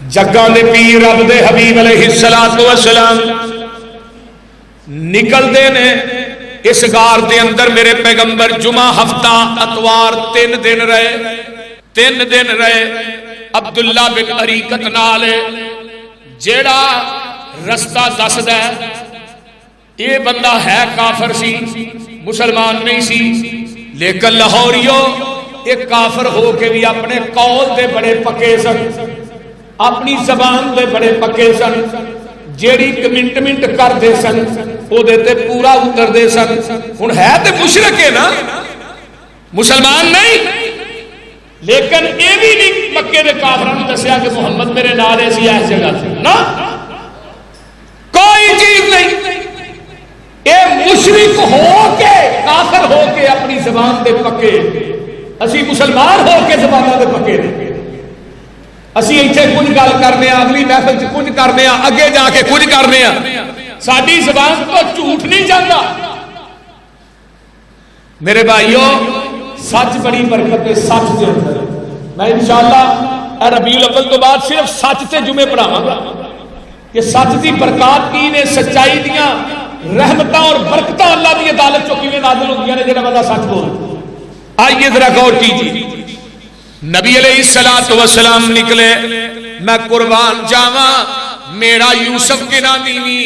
जग्गां दे पीर रब दे हबीब अलैहिस्सलातु वस्सलाम निकलते ने इस गार के अंदर। मेरे पैगंबर जुमा हफ्ता अतवार 3 दिन रहे, 3 दिन रहे। अब्दुल्ला बिन अरीकत नाल जेड़ा रस्ता दसदा ये बंदा है काफर सी, मुसलमान नहीं सी, लेकिन लाहौरियो एक काफर हो के भी अपने कौल दे बड़े पक्के सन, अपनी जबान दे बड़े पक्के सन। जेड़ी मिनट मिनट करते सन ओदे ते पूरा उतरते सन। हुण है तो मुशरिक है ना, मुसलमान नहीं, लेकिन ये भी नहीं मक्के के काफरां नूं दस्सिया कि मुहम्मद मेरे नाल है इस जगह से ना, कोई चीज नहीं। ये मुशरिक हो के काफिर हो के अपनी जबान दे पक्के, असी मुसलमान हो के जबाना दे पक्के ने। असी इत्थे कुछ गल करने अगली महफिल च कुछ करने अगे जाके कुछ करने साडी जबान तो झूठ नहीं जाता। मेरे भाइयों सच बड़ी बरकत है, सच के अंदर मैं इंशाअल्लाह रबीउल अव्वल तो बाद सिर्फ सच से जुमे पढ़ावांगा कि सच की बरकत की ने, सच्चाई दियां रहमतां और बरकतां अल्लाह की अदालत चो किवें नाज़िल होंदियां ने जेड़ा बंदा सच बोले। आइए जरा गौर कीजिए। नबी अलैहिस्सलातु वस्सलाम निकले, मैं कुर्बान जावा मेरा यूसुफ के नामी भी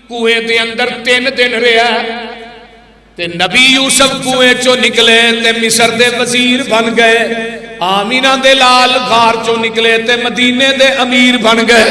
कुएं के अंदर 3 दिन रहा ते नबी यूसुफ कुएं चो निकले ते मिस्र दे वजीर बन गए। आमीना दे लाल गार चो निकले ते मदीने दे अमीर बन गए।